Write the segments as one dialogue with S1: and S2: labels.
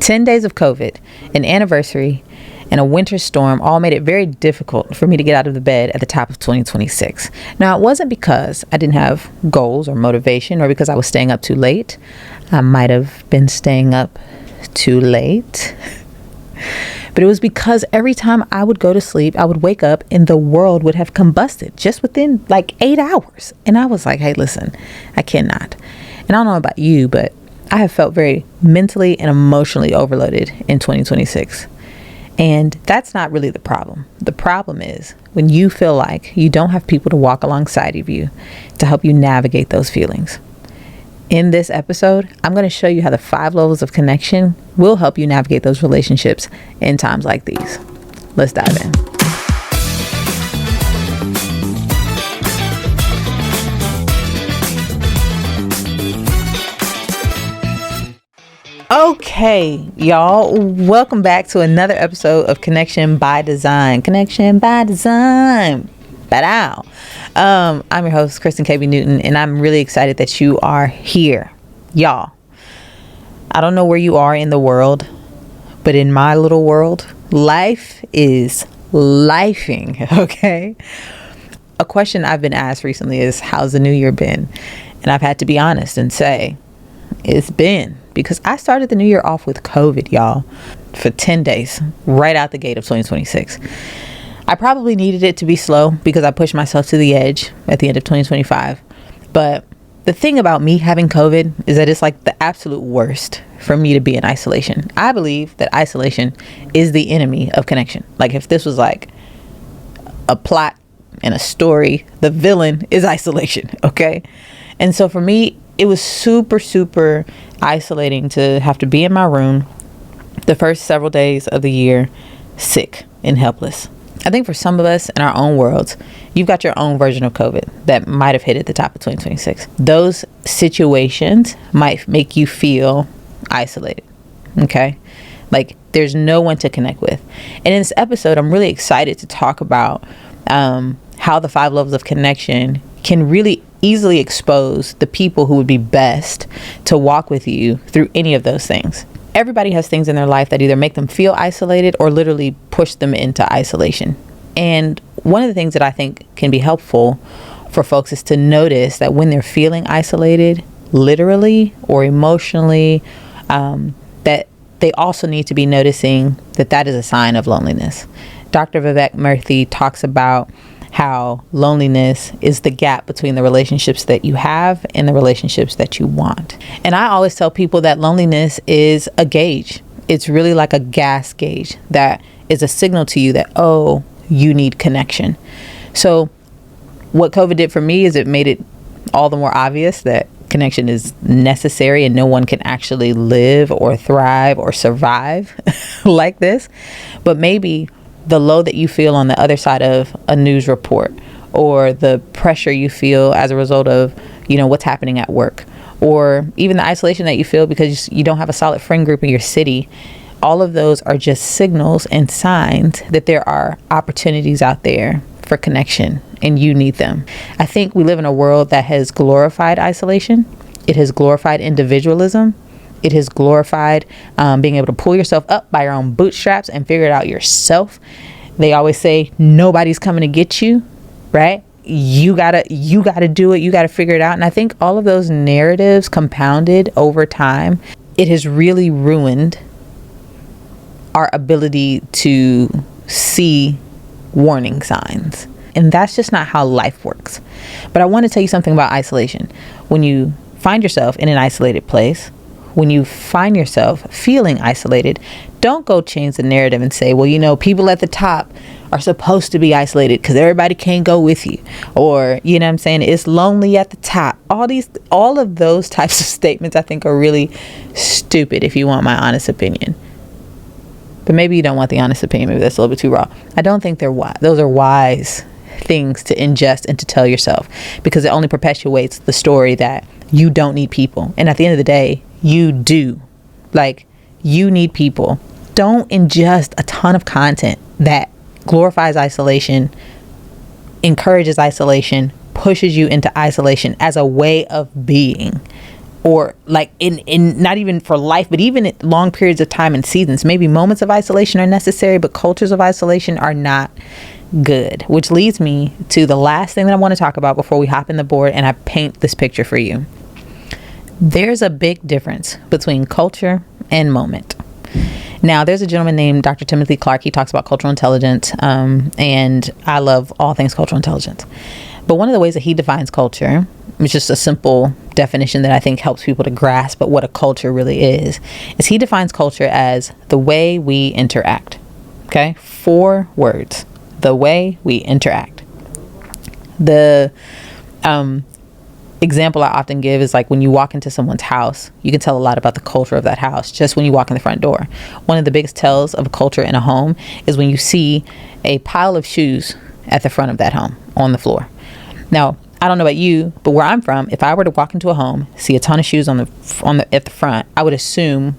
S1: 10 days of COVID, an anniversary, and a winter storm all made it very difficult for me to get out of the bed at the top of 2026. Now, it wasn't because I didn't have goals or motivation or because I was staying up too late. I might have been staying up too late. But it was because every time I would go to sleep, I would wake up and the world would have combusted just within like 8 hours. And I was like, hey, listen, I cannot. And I don't know about you, but I have felt very mentally and emotionally overloaded in 2026. And that's not really the problem. The problem is when you feel like you don't have people to walk alongside of you to help you navigate those feelings. In this episode, I'm going to show you how the 5 levels of connection will help you navigate those relationships in times like these. Let's dive in. Okay, y'all, welcome back to another episode of Connection by Design. Connection by Design. Ba-dow. I'm your host, Kristen KB Newton, and I'm really excited that you are here. Y'all, I don't know where you are in the world, but in my little world, life is lifing, okay? A question I've been asked recently is, how's the new year been? And I've had to be honest and say, it's been, because I started the new year off with COVID, y'all, for 10 days, right out the gate of 2026. I probably needed it to be slow because I pushed myself to the edge at the end of 2025. But the thing about me having COVID is that it's like the absolute worst for me to be in isolation. I believe that isolation is the enemy of connection. Like if this was like a plot and a story, the villain is isolation, okay? And so for me, it was super, super isolating to have to be in my room the first several days of the year, sick and helpless. I think for some of us in our own worlds, you've got your own version of COVID that might have hit at the top of 2026. Those situations might make you feel isolated. Okay. Like there's no one to connect with. And in this episode, I'm really excited to talk about how the 5 levels of connection can really easily expose the people who would be best to walk with you through any of those things. Everybody has things in their life that either make them feel isolated or literally push them into isolation. And one of the things that I think can be helpful for folks is to notice that when they're feeling isolated, literally or emotionally, that they also need to be noticing that that is a sign of loneliness. Dr. Vivek Murthy talks about how loneliness is the gap between the relationships that you have and the relationships that you want. And I always tell people that loneliness is a gauge. It's really like a gas gauge that is a signal to you that, oh, you need connection. So what COVID did for me is it made it all the more obvious that connection is necessary and no one can actually live or thrive or survive like this. But maybe the load that you feel on the other side of a news report, or the pressure you feel as a result of, what's happening at work, or even the isolation that you feel because you don't have a solid friend group in your city. All of those are just signals and signs that there are opportunities out there for connection and you need them. I think we live in a world that has glorified isolation. It has glorified individualism. It has glorified being able to pull yourself up by your own bootstraps and figure it out yourself. They always say nobody's coming to get you, right? You gotta do it. You gotta figure it out. And I think all of those narratives compounded over time, it has really ruined our ability to see warning signs. And that's just not how life works. But I want to tell you something about isolation. When you find yourself in an isolated place, when you find yourself feeling isolated, don't go change the narrative and say, well, people at the top are supposed to be isolated because everybody can't go with you. Or, I'm saying, it's lonely at the top. All of those types of statements I think are really stupid if you want my honest opinion. But maybe you don't want the honest opinion. Maybe that's a little bit too raw. I don't think they're wise. Those are wise things to ingest and to tell yourself, because it only perpetuates the story that you don't need people. And at the end of the day, you do. Like, you need people. Don't ingest a ton of content that glorifies isolation, encourages isolation, pushes you into isolation as a way of being. or like in not even for life, but even at long periods of time and seasons. Maybe moments of isolation are necessary, but cultures of isolation are not good. Which leads me to the last thing that I want to talk about before we hop in the board and I paint this picture for you. There's a big difference between culture and moment. Now, there's a gentleman named Dr. Timothy Clark. He talks about cultural intelligence, and I love all things cultural intelligence. But one of the ways that he defines culture, it's just a simple definition that I think helps people to grasp what a culture really is he defines culture as the way we interact. Okay? 4 words. The way we interact. The example I often give is like when you walk into someone's house, you can tell a lot about the culture of that house just when you walk in the front door. One of the biggest tells of a culture in a home is when you see a pile of shoes at the front of that home on the floor. Now, I don't know about you, but where I'm from, if I were to walk into a home, see a ton of shoes at the front, I would assume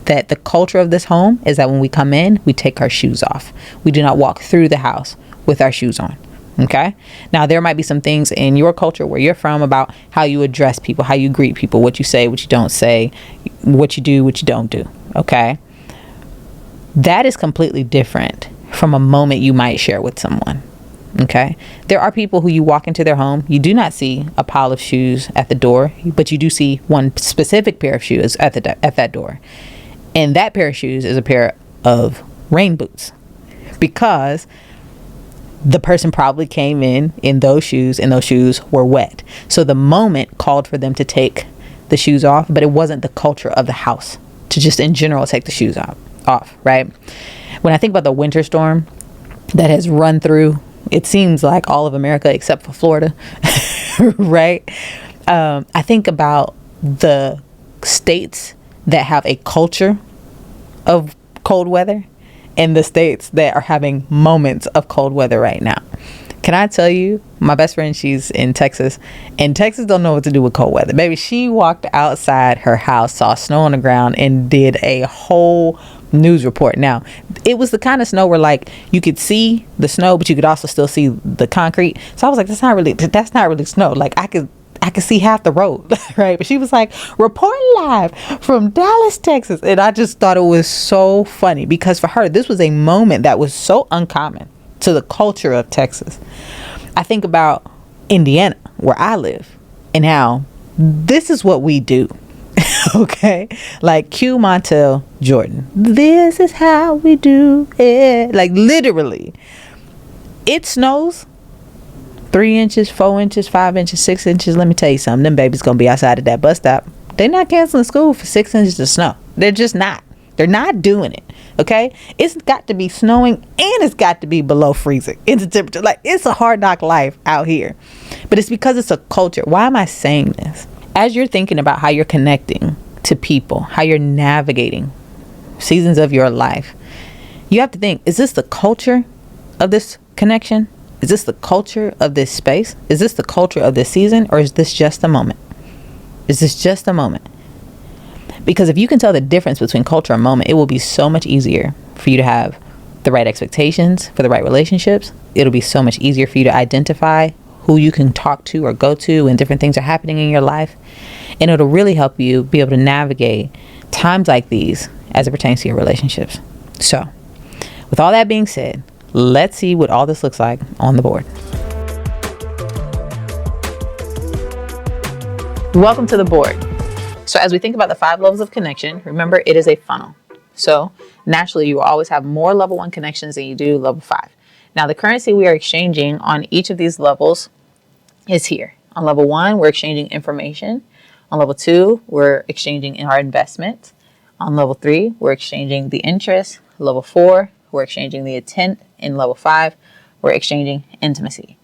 S1: that the culture of this home is that when we come in, we take our shoes off. We do not walk through the house with our shoes on. Okay. Now, there might be some things in your culture where you're from about how you address people, how you greet people, what you say, what you don't say, what you do, what you don't do. Okay. That is completely different from a moment you might share with someone. Okay. There are people who you walk into their home, you do not see a pile of shoes at the door, but you do see one specific pair of shoes at that door. And that pair of shoes is a pair of rain boots, because the person probably came in those shoes, and those shoes were wet. So the moment called for them to take the shoes off, but it wasn't the culture of the house to just in general take the shoes off, right? When I think about the winter storm that has run through, it seems like all of America except for Florida, right? I think about the states that have a culture of cold weather and the states that are having moments of cold weather right now. Can I tell you, my best friend, she's in Texas, and Texas don't know what to do with cold weather. Baby, she walked outside her house, saw snow on the ground, and did a whole news report. Now, it was the kind of snow where like you could see the snow, but you could also still see the concrete. So I was like, that's not really snow. Like I could see half the road, right? But she was like, report live from Dallas, Texas. And I just thought it was so funny because for her, this was a moment that was so uncommon to the culture of Texas. I think about Indiana, where I live, and how this is what we do. Okay? Like cue Montel Jordan. This is how we do it. Like literally, it snows 3 inches, 4 inches, 5 inches, 6 inches. Let me tell you something. Them babies gonna be outside at that bus stop. They're not canceling school for 6 inches of snow. They're just not. They're not doing it. Okay? It's got to be snowing and it's got to be below freezing in the temperature. Like it's a hard knock life out here. But it's because it's a culture. Why am I saying this? As you're thinking about how you're connecting to people, how you're navigating seasons of your life, you have to think, is this the culture of this connection? Is this the culture of this space? Is this the culture of this season? Or is this just a moment? Is this just a moment? Because if you can tell the difference between culture and moment, it will be so much easier for you to have the right expectations for the right relationships. It'll be so much easier for you to identify who you can talk to or go to when different things are happening in your life. And it'll really help you be able to navigate times like these as it pertains to your relationships. So, with all that being said, let's see what all this looks like on the board. Welcome to the board. So as we think about the 5 levels of connection, remember it is a funnel. So naturally you will always have more level 1 connections than you do level 5. Now the currency we are exchanging on each of these levels is here. On level 1, we're exchanging information. On level 2, we're exchanging our investments. On level 3, we're exchanging the interest. Level 4, we're exchanging the intent. In level 5, we're exchanging intimacy.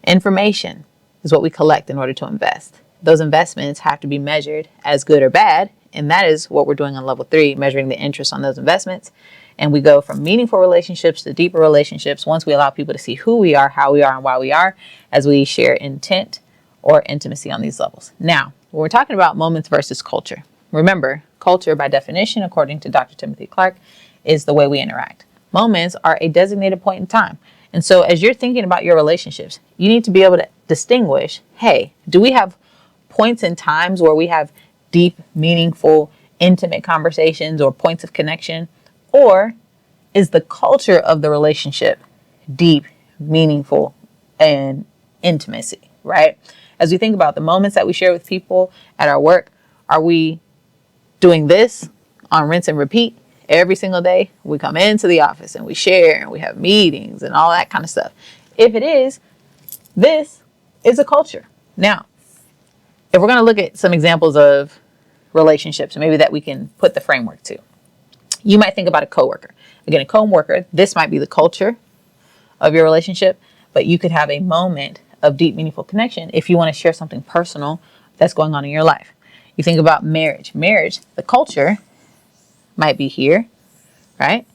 S1: Information is what we collect in order to invest. Those investments have to be measured as good or bad, and that is what we're doing on level 3, measuring the interest on those investments. And we go from meaningful relationships to deeper relationships once we allow people to see who we are, how we are, and why we are, as we share intent or intimacy on these levels. Now, when we're talking about moments versus culture, remember, culture by definition, according to Dr. Timothy Clark, is the way we interact. Moments are a designated point in time. And so as you're thinking about your relationships, you need to be able to distinguish, hey, do we have points in times where we have deep, meaningful, intimate conversations or points of connection? Or is the culture of the relationship deep, meaningful, and intimacy, right? As we think about the moments that we share with people at our work, are we doing this on rinse and repeat every single day? We come into the office and we share and we have meetings and all that kind of stuff. If it is, this is a culture. Now, if we're going to look at some examples of relationships, maybe that we can put the framework to, you might think about a coworker. Again, a coworker, this might be the culture of your relationship, but you could have a moment of deep, meaningful connection if you want to share something personal that's going on in your life. You think about marriage. Marriage, the culture might be here, right?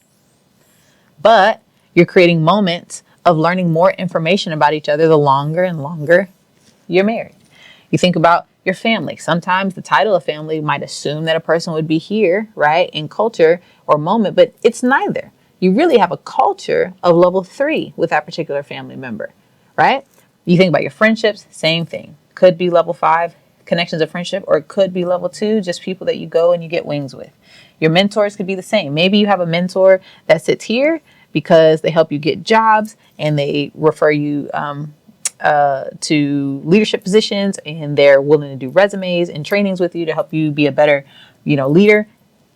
S1: But you're creating moments of learning more information about each other the longer and longer you're married. You think about your family. Sometimes the title of family might assume that a person would be here, right, in culture or moment, but it's neither. You really have a culture of level 3 with that particular family member, right? You think about your friendships, same thing. Could be level 5 connections of friendship, or it could be level 2, just people that you go and you get wings with. Your mentors could be the same. Maybe you have a mentor that sits here because they help you get jobs and they refer you to leadership positions, and they're willing to do resumes and trainings with you to help you be a better, leader.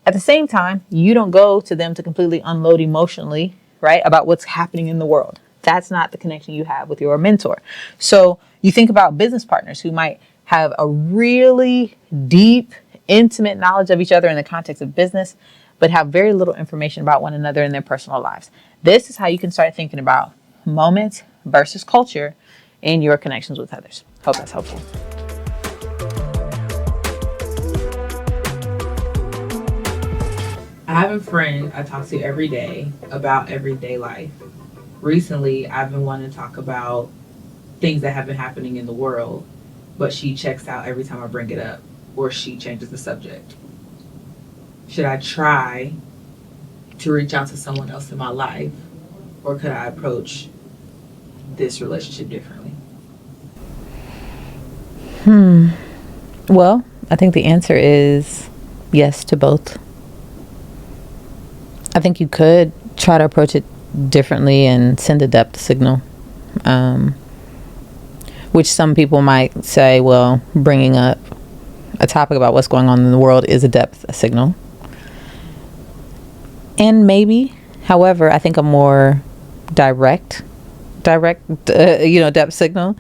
S1: At the same time, you don't go to them to completely unload emotionally, right, about what's happening in the world. That's not the connection you have with your mentor. So you think about business partners who might have a really deep, intimate knowledge of each other in the context of business, but have very little information about one another in their personal lives. This is how you can start thinking about moments versus culture in your connections with others. Hope that's helpful.
S2: I have a friend I talk to every day about everyday life. Recently, I've been wanting to talk about things that have been happening in the world, but she checks out every time I bring it up, or she changes the subject. Should I try to reach out to someone else in my life, or could I approach this relationship differently?
S1: Well, I think the answer is yes to both. I think you could try to approach it differently and send a depth signal, which some people might say, well, bringing up a topic about what's going on in the world is a depth signal. And maybe, however, I think a more direct, depth signal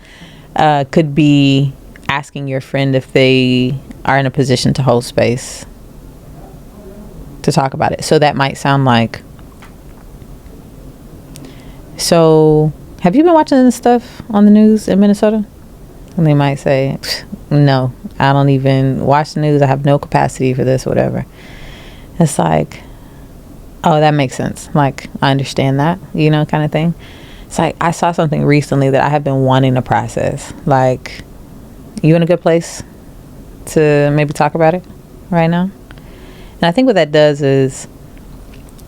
S1: could be asking your friend if they are in a position to hold space to talk about it. So that might sound like, so have you been watching this stuff on the news in Minnesota? And they might say, no, I don't even watch the news. I have no capacity for this, whatever. It's like, oh, that makes sense. Like, I understand that, kind of thing. It's like, I saw something recently that I have been wanting to process. Like, you in a good place to maybe talk about it right now? And I think what that does is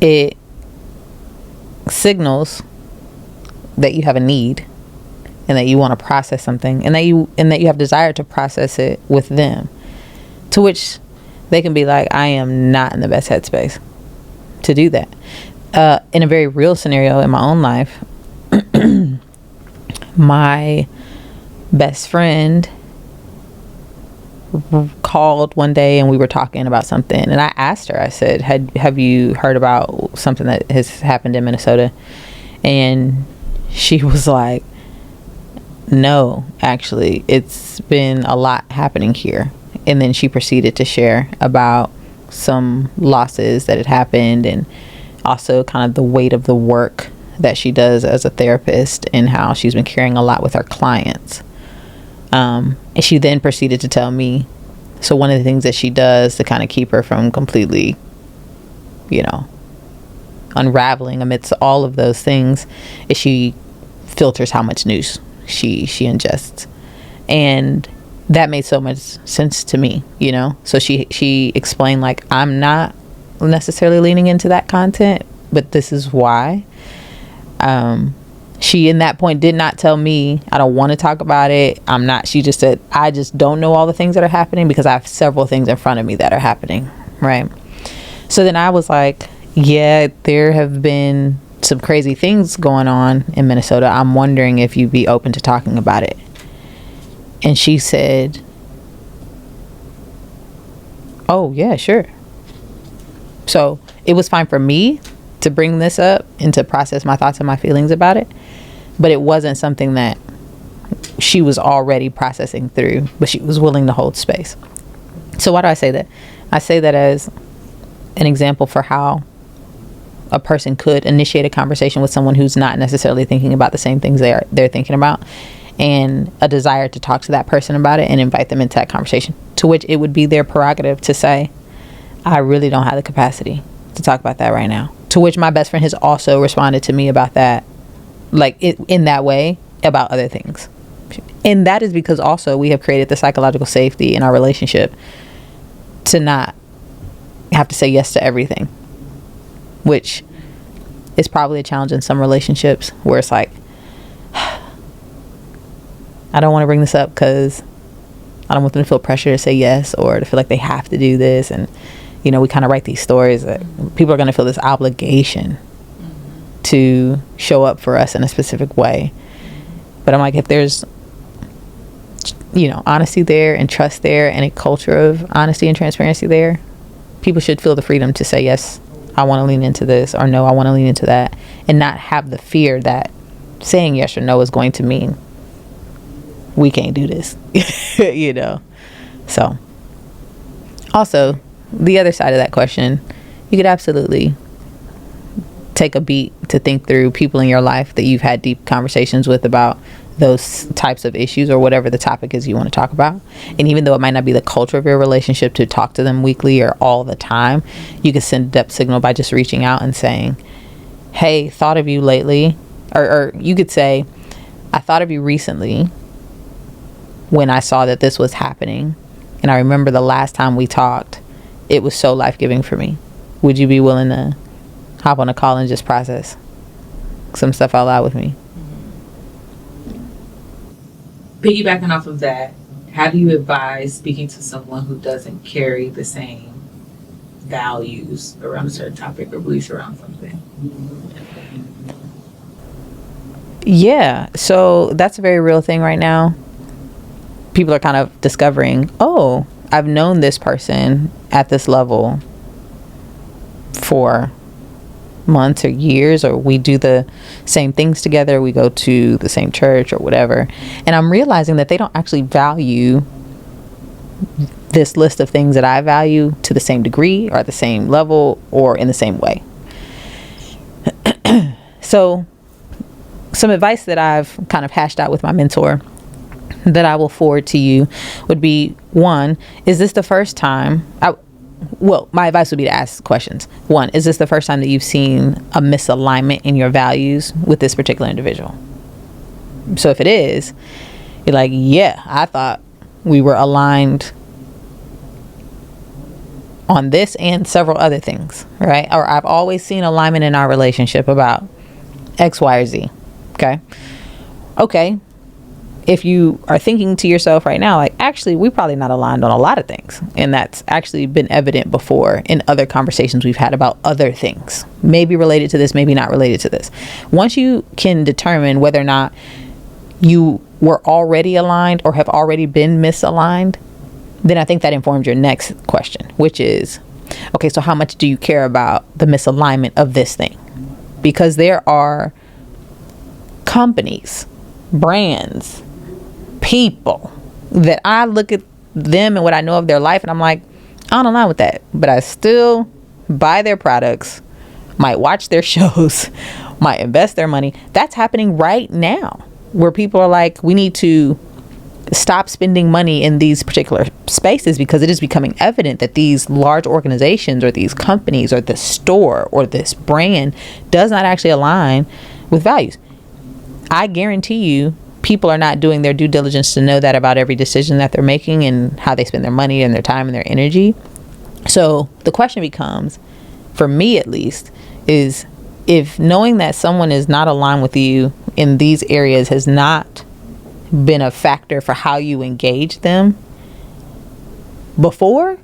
S1: it signals that you have a need and that you want to process something, and that you have desire to process it with them, to which they can be like, I am not in the best headspace to do that. In a very real scenario in my own life, my best friend called one day and we were talking about something, and I asked her, I said, have you heard about something that has happened in Minnesota? And she was like, no, actually, it's been a lot happening here. And then she proceeded to share about some losses that had happened, and also kind of the weight of the work that she does as a therapist and how she's been carrying a lot with her clients. And she then proceeded to tell me, so one of the things that she does to kind of keep her from completely, unraveling amidst all of those things is she filters how much news she ingests. And that made so much sense to me, So she explained, like, I'm not necessarily leaning into that content, but this is why. She in that point did not tell me, I don't want to talk about it. She just said, I just don't know all the things that are happening because I have several things in front of me that are happening. Right. So then I was like, yeah, there have been some crazy things going on in Minnesota. I'm wondering if you'd be open to talking about it. And she said, oh yeah, sure. So it was fine for me to bring this up and to process my thoughts and my feelings about it, but it wasn't something that she was already processing through, but she was willing to hold space. So why do I say that? I say that as an example for how a person could initiate a conversation with someone who's not necessarily thinking about the same things they're thinking about, and a desire to talk to that person about it and invite them into that conversation, to which it would be their prerogative to say, I really don't have the capacity to talk about that right now. To which my best friend has also responded to me about that, like in that way, about other things. And that is because also we have created the psychological safety in our relationship to not have to say yes to everything, which is probably a challenge in some relationships where it's like, I don't want to bring this up because I don't want them to feel pressure to say yes, or to feel like they have to do this. And, you know, we kind of write these stories that people are going to feel this obligation to show up for us in a specific way. But I'm like, if there's, you know, honesty there and trust there and a culture of honesty and transparency there, people should feel the freedom to say, yes, I want to lean into this, or no, I want to lean into that, and not have the fear that saying yes or no is going to mean we can't do this, you know? So also the other side of that question, you could absolutely take a beat to think through people in your life that you've had deep conversations with about those types of issues, or whatever the topic is you want to talk about. And even though it might not be the culture of your relationship to talk to them weekly or all the time, you could send a depth signal by just reaching out and saying, hey, thought of you lately. Or you could say, I thought of you recently when I saw that this was happening, and I remember the last time we talked, it was so life-giving for me. Would you be willing to hop on a call and just process some stuff out loud with me?
S2: Piggybacking off of that, how do you advise speaking to someone who doesn't carry the same values around a certain topic or beliefs around something?
S1: Yeah, so that's a very real thing right now. People are kind of discovering, oh, I've known this person at this level for months or years, or we do the same things together, we go to the same church or whatever, and I'm realizing that they don't actually value this list of things that I value to the same degree or at the same level or in the same way. So some advice that I've kind of hashed out with my mentor that I will forward to you would be, one, is this the first time my advice would be to ask questions. One, is this the first time that you've seen a misalignment in your values with this particular individual? So if it is, you're like, yeah, I thought we were aligned on this and several other things, right? Or I've always seen alignment in our relationship about X, Y, or Z. Okay. If you are thinking to yourself right now, like, actually, we're probably not aligned on a lot of things. And that's actually been evident before in other conversations we've had about other things, maybe related to this, maybe not related to this. Once you can determine whether or not you were already aligned or have already been misaligned, then I think that informs your next question, which is, okay, so how much do you care about the misalignment of this thing? Because there are companies, brands, people that I look at them and what I know of their life, and I'm like, I don't align with that, but I still buy their products, might watch their shows, might invest their money. That's happening right now, where people are like, we need to stop spending money in these particular spaces because it is becoming evident that these large organizations or these companies or this store or this brand does not actually align with values. I guarantee you people are not doing their due diligence to know that about every decision that they're making and how they spend their money and their time and their energy. So the question becomes, for me at least, is if knowing that someone is not aligned with you in these areas has not been a factor for how you engage them before,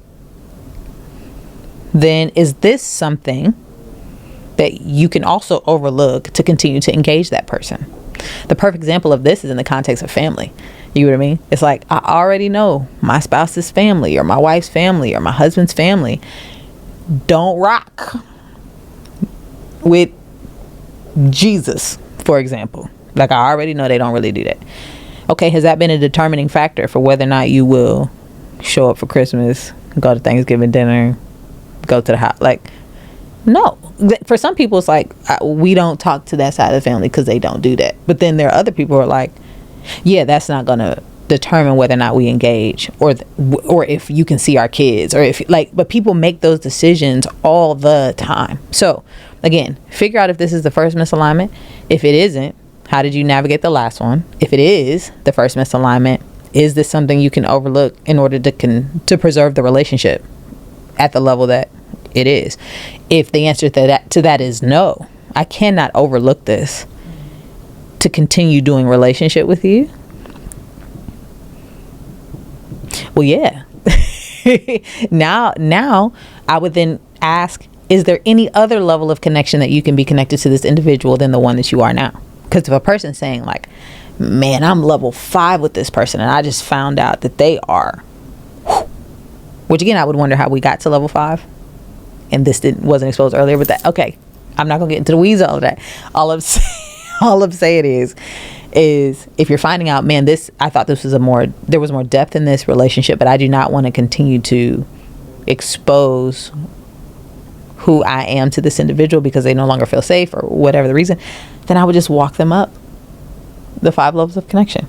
S1: then is this something that you can also overlook to continue to engage that person? The perfect example of this is in the context of family. You know what I mean? It's like, I already know my spouse's family or my wife's family or my husband's family don't rock with Jesus, for example. Like, I already know they don't really do that. Okay, has that been a determining factor for whether or not you will show up for Christmas, go to Thanksgiving dinner, go to the house? Like, no. For some people, it's like, we don't talk to that side of the family because they don't do that. But then there are other people who are like, yeah, that's not going to determine whether or not we engage, or if you can see our kids, or if, like, but people make those decisions all the time. So again, figure out if this is the first misalignment. If it isn't, how did you navigate the last one? If it is the first misalignment, is this something you can overlook in order to preserve the relationship at the level that it is? If the answer to that is no, I cannot overlook this to continue doing relationship with you. Well, yeah. now I would then ask, is there any other level of connection that you can be connected to this individual than the one that you are now? Because if a person's saying like, man, I'm level 5 with this person and I just found out that they are, which again, I would wonder how we got to level 5 and this wasn't exposed earlier. But that, okay, I'm not gonna get into the weeds of all of that. All I'm saying is if you're finding out, man, I thought there was more depth in this relationship, but I do not want to continue to expose who I am to this individual because they no longer feel safe or whatever the reason, then I would just walk them up the 5 levels of connection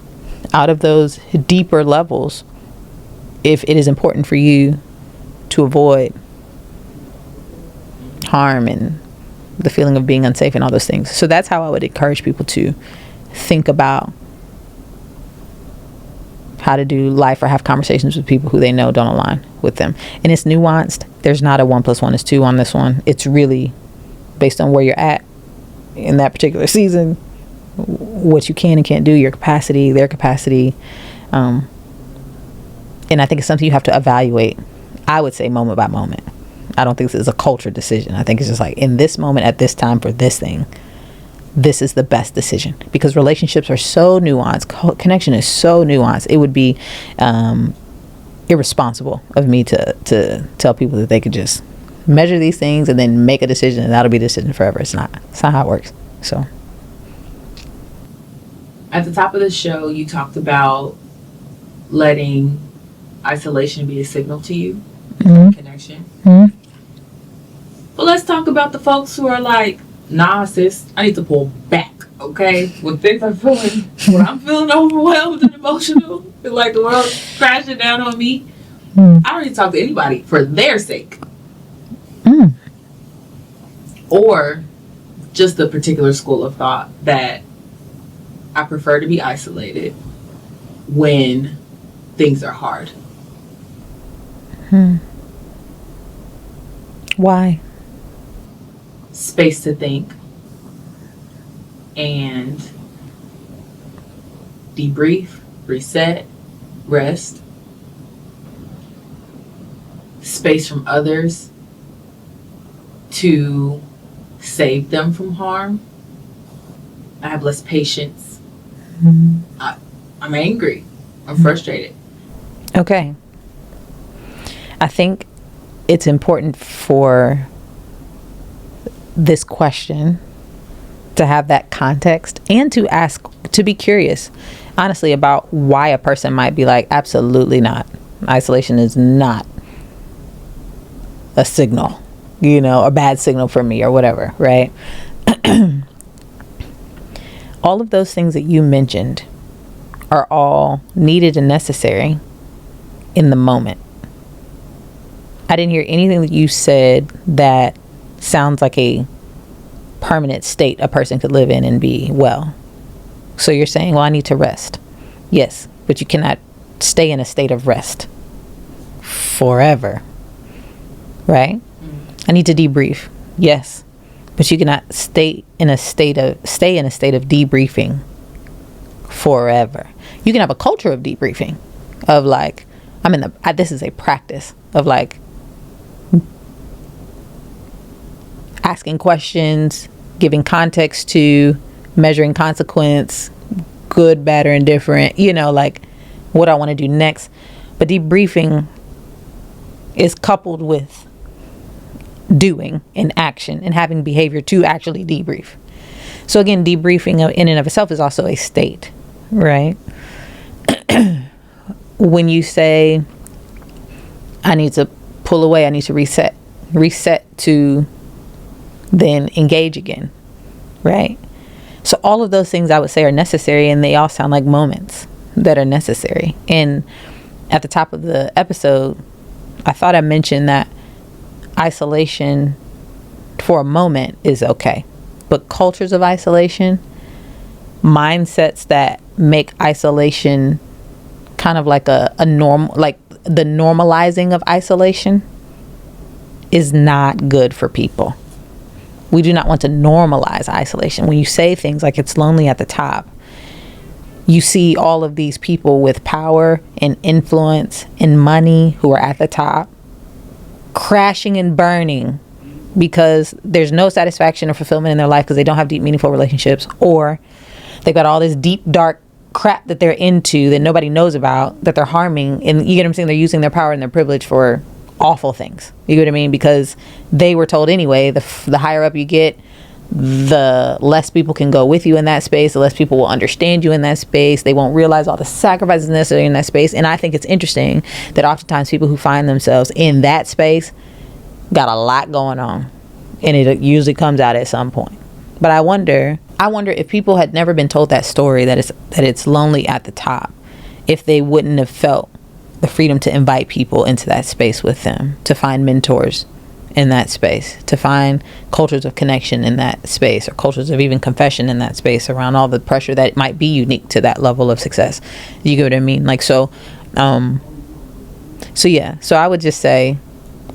S1: out of those deeper levels. If it is important for you to avoid harm and the feeling of being unsafe and all those things. So that's how I would encourage people to think about how to do life or have conversations with people who they know don't align with them. And it's nuanced. There's not a 1 + 1 is 2 on this one. It's really based on where you're at in that particular season, what you can and can't do, your capacity, their capacity. And I think it's something you have to evaluate, I would say, moment by moment. I don't think this is a culture decision. I think it's just like, in this moment, at this time, for this thing, this is the best decision. Because relationships are so nuanced. Connection is so nuanced. It would be irresponsible of me to tell people that they could just measure these things and then make a decision and that'll be the decision forever. It's not how it works. So
S2: at the top of the show, you talked about letting isolation be a signal to you, connection. But let's talk about the folks who are like, nah, sis, I need to pull back, okay? When things are when I'm feeling overwhelmed and emotional, feel like the world's crashing down on me, I don't need to talk to anybody for their sake. Or just the particular school of thought that I prefer to be isolated when things are hard.
S1: Why?
S2: Space to think and debrief, reset, rest. Space from others to save them from harm. I have less patience. I'm angry. I'm frustrated.
S1: Okay. I think it's important for this question to have that context and to be curious, honestly, about why a person might be like, absolutely not. Isolation is not a signal, a bad signal for me or whatever, right? All of those things that you mentioned are all needed and necessary in the moment. I didn't hear anything that you said that sounds like a permanent state a person could live in and be well. So you're saying, well, I need to rest. Yes, but you cannot stay in a state of rest forever, right? I need to debrief. Yes, but you cannot stay in a state of debriefing forever. You can have a culture of debriefing, of like, this is a practice of like asking questions, giving context to, measuring consequence, good, bad, or indifferent, like what I want to do next. But debriefing is coupled with doing and action and having behavior to actually debrief. So again, debriefing in and of itself is also a state, right? When you say, I need to pull away, I need to reset to then engage again, right? So all of those things I would say are necessary, and they all sound like moments that are necessary. And at the top of the episode, I thought I mentioned that isolation for a moment is okay, but cultures of isolation, mindsets that make isolation kind of like a norm, like the normalizing of isolation, is not good for people. We do not want to normalize isolation. When you say things like it's lonely at the top, you see all of these people with power and influence and money who are at the top crashing and burning because there's no satisfaction or fulfillment in their life because they don't have deep, meaningful relationships, or they've got all this deep, dark crap that they're into that nobody knows about, that they're harming. And you get what I'm saying? They're using their power and their privilege for awful things. You get what I mean? Because they were told anyway, the higher up you get, the less people can go with you in that space, the less people will understand you in that space. They won't realize all the sacrifices necessary in that space. And I think it's interesting that oftentimes people who find themselves in that space got a lot going on, and it usually comes out at some point. But I wonder if people had never been told that story, that it's lonely at the top, if they wouldn't have felt the freedom to invite people into that space with them, to find mentors in that space, to find cultures of connection in that space, or cultures of even confession in that space around all the pressure that might be unique to that level of success. You get what I mean? Like, so yeah. So I would just say,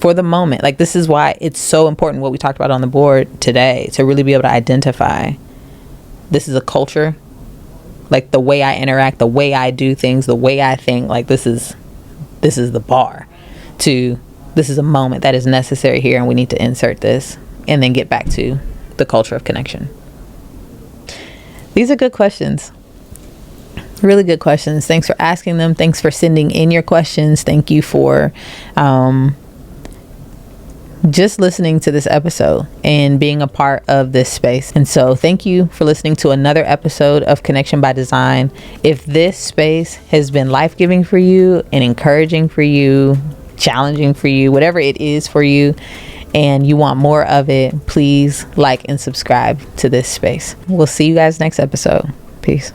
S1: for the moment, like, this is why it's so important what we talked about on the board today, to really be able to identify this is a culture, like the way I interact, the way I do things, the way I think, like this is the bar to, this is a moment that is necessary here, and we need to insert this and then get back to the culture of connection. These are good questions. Really good questions. Thanks for asking them. Thanks for sending in your questions. Thank you for just listening to this episode and being a part of this space. And so thank you for listening to another episode of Connection by Design. If this space has been life-giving for you and encouraging for you, challenging for you, whatever it is for you, and you want more of it, please like and subscribe to this space. We'll see you guys next episode. Peace.